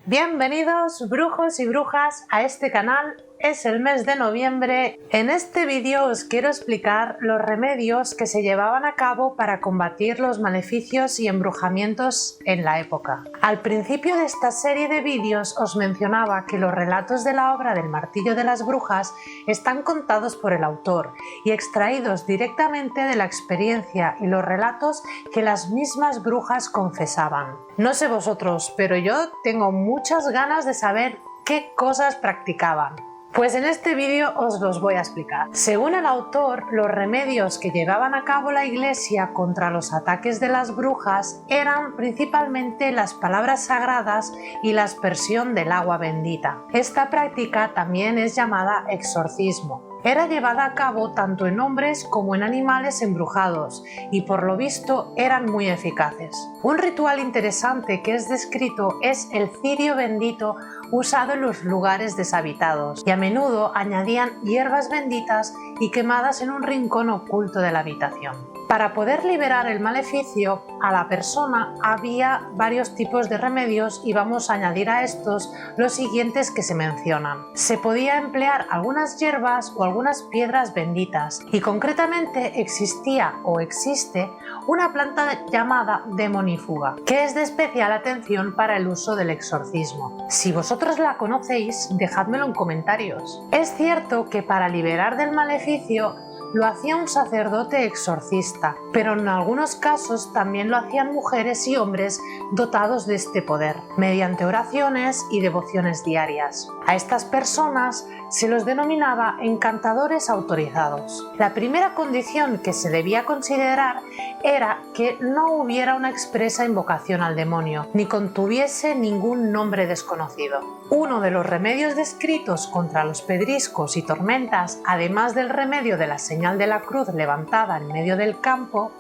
Bienvenidos brujos y brujas a este canal. Es el mes de noviembre. En este vídeo os quiero explicar los remedios que se llevaban a cabo para combatir los maleficios y embrujamientos en la época. Al principio de esta serie de vídeos os mencionaba que los relatos de la obra del Martillo de las Brujas están contados por el autor y extraídos directamente de la experiencia y los relatos que las mismas brujas confesaban. No sé vosotros, pero yo tengo muchas ganas de saber qué cosas practicaban. Pues en este vídeo os los voy a explicar. Según el autor, los remedios que llevaban a cabo la Iglesia contra los ataques de las brujas eran principalmente las palabras sagradas y la aspersión del agua bendita. Esta práctica también es llamada exorcismo. Era llevada a cabo tanto en hombres como en animales embrujados y por lo visto eran muy eficaces. Un ritual interesante que es descrito es el cirio bendito usado en los lugares deshabitados y a menudo añadían hierbas benditas y quemadas en un rincón oculto de la habitación. Para poder liberar el maleficio a la persona había varios tipos de remedios y vamos a añadir a estos los siguientes que se mencionan. Se podía emplear algunas hierbas o algunas piedras benditas y concretamente existía o existe una planta llamada demonífuga que es de especial atención para el uso del exorcismo. Si vosotros la conocéis, dejádmelo en comentarios. Es cierto que para liberar del maleficio lo hacía un sacerdote exorcista, pero en algunos casos también lo hacían mujeres y hombres dotados de este poder, mediante oraciones y devociones diarias. A estas personas se los denominaba encantadores autorizados. La primera condición que se debía considerar era que no hubiera una expresa invocación al demonio, ni contuviese ningún nombre desconocido. Uno de los remedios descritos contra los pedriscos y tormentas, además del remedio de la señal de la cruz levantada en medio del campo,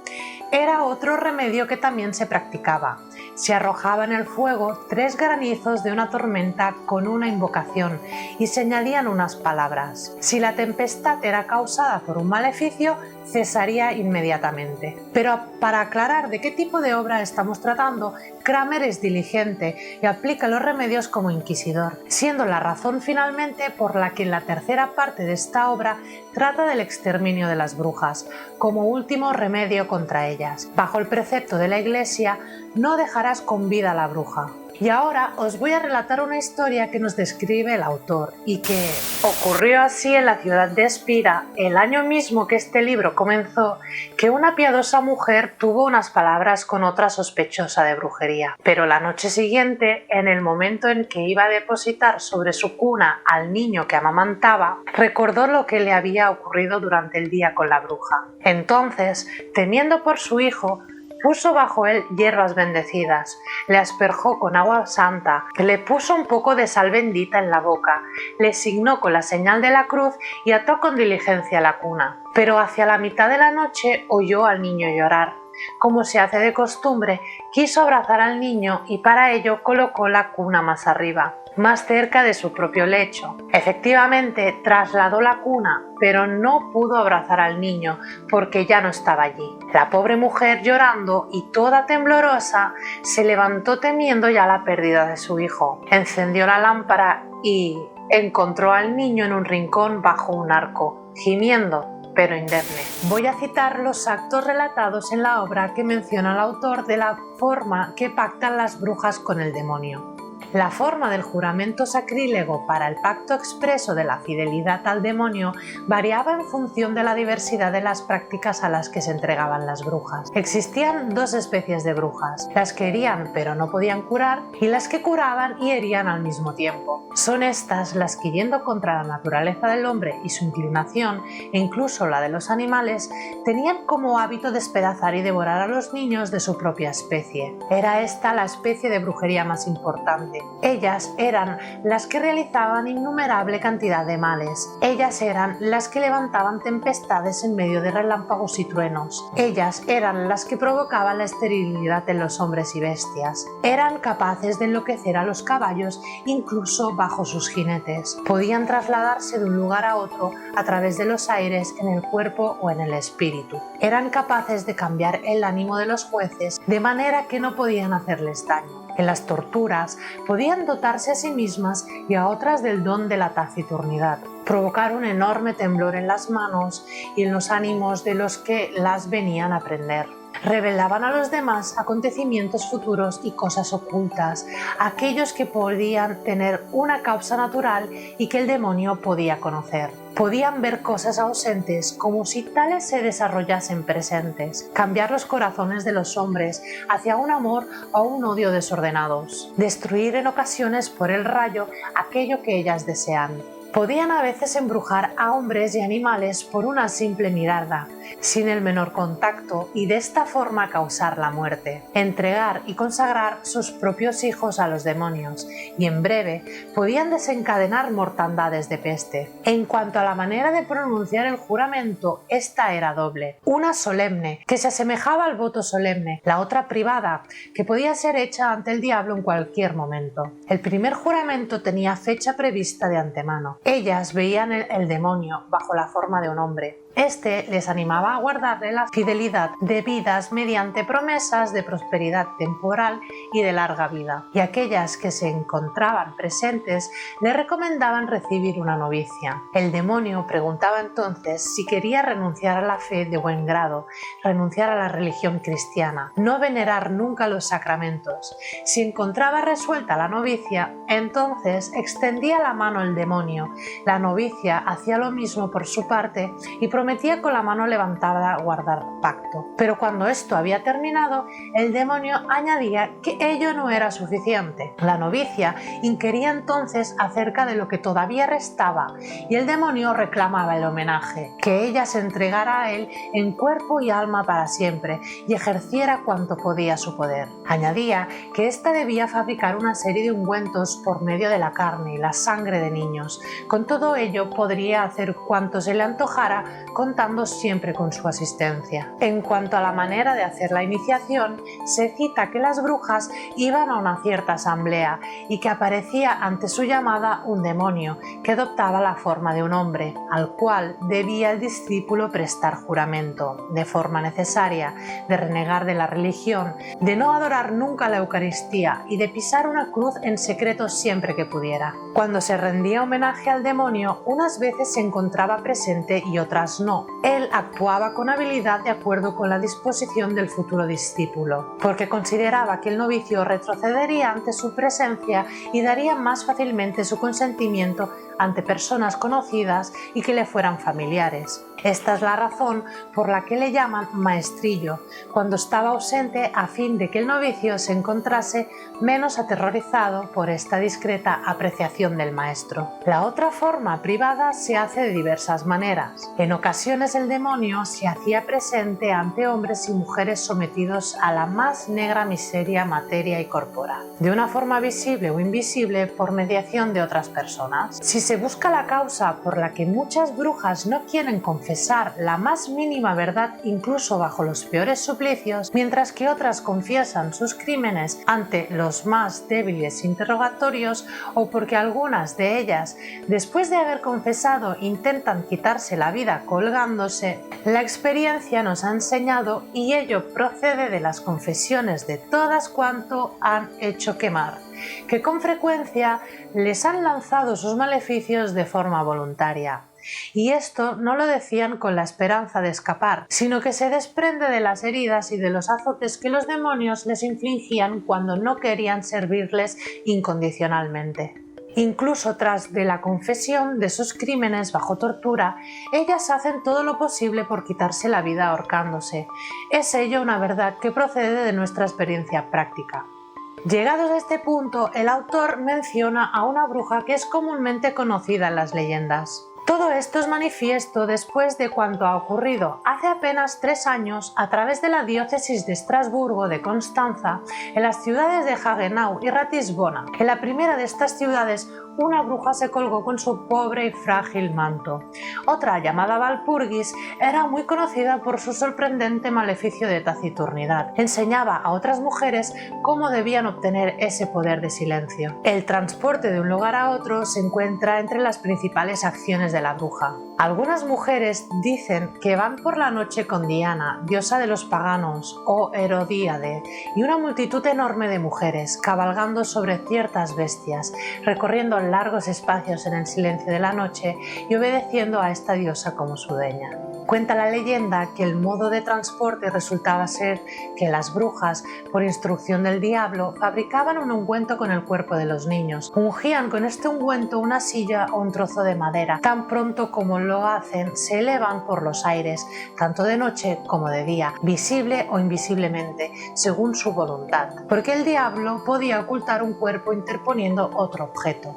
era otro remedio que también se practicaba. Se arrojaba en el fuego 3 granizos de una tormenta con una invocación y se añadían unas palabras. Si la tempestad era causada por un maleficio, cesaría inmediatamente. Pero para aclarar de qué tipo de obra estamos tratando, Kramer es diligente y aplica los remedios como inquisidor, siendo la razón finalmente por la que en la tercera parte de esta obra trata del exterminio de las brujas, como último remedio contra ellas. Bajo el precepto de la Iglesia, no dejarás con vida a la bruja. Y ahora os voy a relatar una historia que nos describe el autor y que ocurrió así en la ciudad de Espira, el año mismo que este libro comenzó, que una piadosa mujer tuvo unas palabras con otra sospechosa de brujería. Pero la noche siguiente, en el momento en que iba a depositar sobre su cuna al niño que amamantaba, recordó lo que le había ocurrido durante el día con la bruja. Entonces, temiendo por su hijo, puso bajo él hierbas bendecidas, le asperjó con agua santa, le puso un poco de sal bendita en la boca, le signó con la señal de la cruz y ató con diligencia la cuna. Pero hacia la mitad de la noche oyó al niño llorar. Como se hace de costumbre, quiso abrazar al niño y para ello colocó la cuna más arriba, más cerca de su propio lecho. Efectivamente, trasladó la cuna, pero no pudo abrazar al niño porque ya no estaba allí. La pobre mujer, llorando y toda temblorosa, se levantó temiendo ya la pérdida de su hijo. Encendió la lámpara y encontró al niño en un rincón bajo un arco, gimiendo pero indemne. Voy a citar los actos relatados en la obra que menciona el autor de la forma que pactan las brujas con el demonio. La forma del juramento sacrílego para el pacto expreso de la fidelidad al demonio variaba en función de la diversidad de las prácticas a las que se entregaban las brujas. Existían 2 especies de brujas, las que herían pero no podían curar y las que curaban y herían al mismo tiempo. Son estas las que, yendo contra la naturaleza del hombre y su inclinación, e incluso la de los animales, tenían como hábito despedazar y devorar a los niños de su propia especie. Era esta la especie de brujería más importante. Ellas eran las que realizaban innumerable cantidad de males. Ellas eran las que levantaban tempestades en medio de relámpagos y truenos. Ellas eran las que provocaban la esterilidad en los hombres y bestias. Eran capaces de enloquecer a los caballos incluso bajo sus jinetes. Podían trasladarse de un lugar a otro a través de los aires en el cuerpo o en el espíritu. Eran capaces de cambiar el ánimo de los jueces de manera que no podían hacerles daño. En las torturas podían dotarse a sí mismas y a otras del don de la taciturnidad, provocar un enorme temblor en las manos y en los ánimos de los que las venían a prender. Revelaban a los demás acontecimientos futuros y cosas ocultas, aquellos que podían tener una causa natural y que el demonio podía conocer. Podían ver cosas ausentes como si tales se desarrollasen presentes, cambiar los corazones de los hombres hacia un amor o un odio desordenados, destruir en ocasiones por el rayo aquello que ellas desean. Podían a veces embrujar a hombres y animales por una simple mirada, sin el menor contacto, y de esta forma causar la muerte, entregar y consagrar sus propios hijos a los demonios, y en breve podían desencadenar mortandades de peste. En cuanto a la manera de pronunciar el juramento, esta era doble: una solemne, que se asemejaba al voto solemne; la otra privada, que podía ser hecha ante el diablo en cualquier momento. El primer juramento tenía fecha prevista de antemano. Ellas veían el demonio bajo la forma de un hombre. Este les animaba a guardarle la fidelidad debidas mediante promesas de prosperidad temporal y de larga vida, y aquellas que se encontraban presentes le recomendaban recibir una novicia. El demonio preguntaba entonces si quería renunciar a la fe de buen grado, renunciar a la religión cristiana, no venerar nunca los sacramentos. Si encontraba resuelta la novicia, entonces extendía la mano el demonio. La novicia hacía lo mismo por su parte y prometía con la mano levantada guardar pacto. Pero cuando esto había terminado, el demonio añadía que ello no era suficiente. La novicia inquiría entonces acerca de lo que todavía restaba y el demonio reclamaba el homenaje, que ella se entregara a él en cuerpo y alma para siempre y ejerciera cuanto podía su poder. Añadía que ésta debía fabricar una serie de ungüentos por medio de la carne y la sangre de niños. Con todo ello podría hacer cuanto se le antojara, contando siempre con su asistencia. En cuanto a la manera de hacer la iniciación, se cita que las brujas iban a una cierta asamblea y que aparecía ante su llamada un demonio que adoptaba la forma de un hombre, al cual debía el discípulo prestar juramento, de forma necesaria, de renegar de la religión, de no adorar nunca la Eucaristía y de pisar una cruz en secreto siempre que pudiera. Cuando se rendía homenaje al demonio, unas veces se encontraba presente y otras no. Él actuaba con habilidad de acuerdo con la disposición del futuro discípulo, porque consideraba que el novicio retrocedería ante su presencia y daría más fácilmente su consentimiento ante personas conocidas y que le fueran familiares. Esta es la razón por la que le llaman maestrillo, cuando estaba ausente, a fin de que el novicio se encontrase menos aterrorizado por esta discreta apreciación del maestro. La otra forma privada se hace de diversas maneras. En ocasiones el demonio se hacía presente ante hombres y mujeres sometidos a la más negra miseria materia y corporal, de una forma visible o invisible por mediación de otras personas. Si se busca la causa por la que muchas brujas no quieren confesar la más mínima verdad incluso bajo los peores suplicios, mientras que otras confiesan sus crímenes ante los más débiles interrogatorios, o porque algunas de ellas, después de haber confesado, intentan quitarse la vida colgándose, la experiencia nos ha enseñado, y ello procede de las confesiones de todas cuanto han hecho quemar, que con frecuencia les han lanzado sus maleficios de forma voluntaria. Y esto no lo decían con la esperanza de escapar, sino que se desprende de las heridas y de los azotes que los demonios les infligían cuando no querían servirles incondicionalmente. Incluso tras de la confesión de sus crímenes bajo tortura, ellas hacen todo lo posible por quitarse la vida ahorcándose. Es ello una verdad que procede de nuestra experiencia práctica. Llegados a este punto, el autor menciona a una bruja que es comúnmente conocida en las leyendas. Todo esto es manifiesto después de cuanto ha ocurrido hace apenas 3 años a través de la diócesis de Estrasburgo, de Constanza, en las ciudades de Hagenau y Ratisbona. En la primera de estas ciudades, una bruja se colgó con su pobre y frágil manto. Otra, llamada Walpurgis, era muy conocida por su sorprendente maleficio de taciturnidad. Enseñaba a otras mujeres cómo debían obtener ese poder de silencio. El transporte de un lugar a otro se encuentra entre las principales acciones de la bruja. Algunas mujeres dicen que van por la noche con Diana, diosa de los paganos, o Herodíade, y una multitud enorme de mujeres, cabalgando sobre ciertas bestias, recorriendo largos espacios en el silencio de la noche y obedeciendo a esta diosa como su dueña. Cuenta la leyenda que el modo de transporte resultaba ser que las brujas, por instrucción del diablo, fabricaban un ungüento con el cuerpo de los niños. Ungían con este ungüento una silla o un trozo de madera. Tan pronto como lo hacen, se elevan por los aires, tanto de noche como de día, visible o invisiblemente, según su voluntad, porque el diablo podía ocultar un cuerpo interponiendo otro objeto.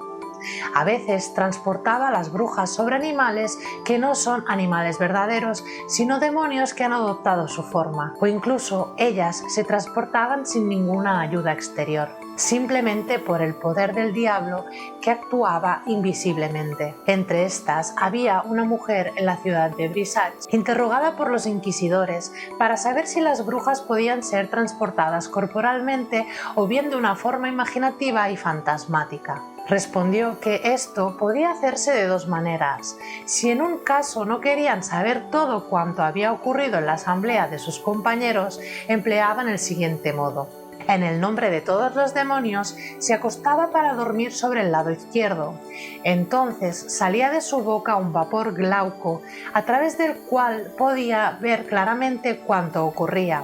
A veces transportaba a las brujas sobre animales que no son animales verdaderos, sino demonios que han adoptado su forma, o incluso ellas se transportaban sin ninguna ayuda exterior, simplemente por el poder del diablo que actuaba invisiblemente. Entre estas había una mujer en la ciudad de Brisach, interrogada por los inquisidores para saber si las brujas podían ser transportadas corporalmente o bien de una forma imaginativa y fantasmática. Respondió que esto podía hacerse de dos maneras. Si en un caso no querían saber todo cuanto había ocurrido en la asamblea de sus compañeros, empleaban el siguiente modo. En el nombre de todos los demonios, se acostaba para dormir sobre el lado izquierdo. Entonces salía de su boca un vapor glauco, a través del cual podía ver claramente cuanto ocurría.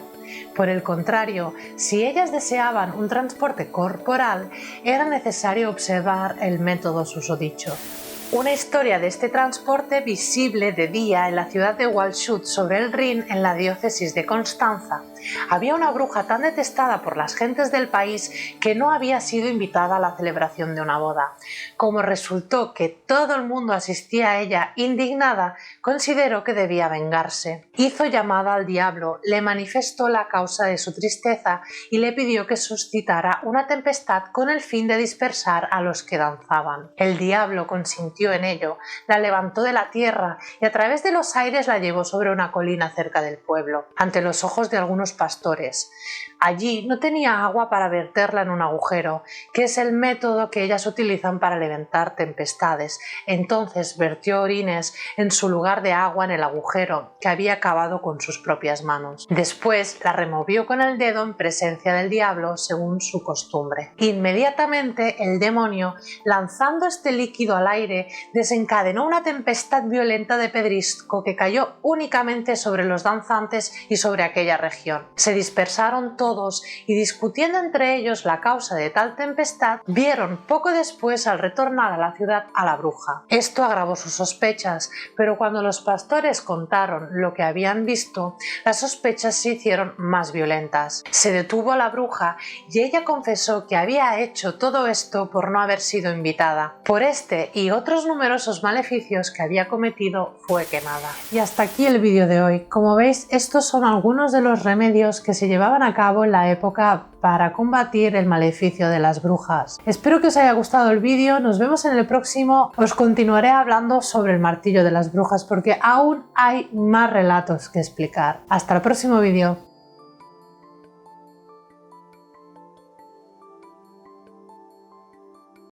Por el contrario, si ellas deseaban un transporte corporal, era necesario observar el método susodicho. Una historia de este transporte visible de día en la ciudad de Waldshut sobre el Rin, en la diócesis de Constanza. Había una bruja tan detestada por las gentes del país que no había sido invitada a la celebración de una boda. Como resultó que todo el mundo asistía a ella indignada, consideró que debía vengarse. Hizo llamada al diablo, le manifestó la causa de su tristeza y le pidió que suscitara una tempestad con el fin de dispersar a los que danzaban. El diablo consintió en ello, la levantó de la tierra y a través de los aires la llevó sobre una colina cerca del pueblo, ante los ojos de algunos pastores. Allí no tenía agua para verterla en un agujero, que es el método que ellas utilizan para levantar tempestades. Entonces vertió orines en su lugar de agua en el agujero que había cavado con sus propias manos. Después la removió con el dedo en presencia del diablo, según su costumbre. Inmediatamente el demonio, lanzando este líquido al aire, desencadenó una tempestad violenta de pedrisco que cayó únicamente sobre los danzantes y sobre aquella región. Se dispersaron todos y, discutiendo entre ellos la causa de tal tempestad, vieron poco después, al retornar a la ciudad, a la bruja. Esto agravó sus sospechas, pero cuando los pastores contaron lo que habían visto, las sospechas se hicieron más violentas. Se detuvo a la bruja y ella confesó que había hecho todo esto por no haber sido invitada. Por este y otros numerosos maleficios que había cometido, fue quemada. Y hasta aquí el vídeo de hoy. Como veis, estos son algunos de los remedios que se llevaban a cabo en la época para combatir el maleficio de las brujas. Espero que os haya gustado el vídeo, nos vemos en el próximo. Os continuaré hablando sobre el martillo de las brujas porque aún hay más relatos que explicar. Hasta el próximo vídeo.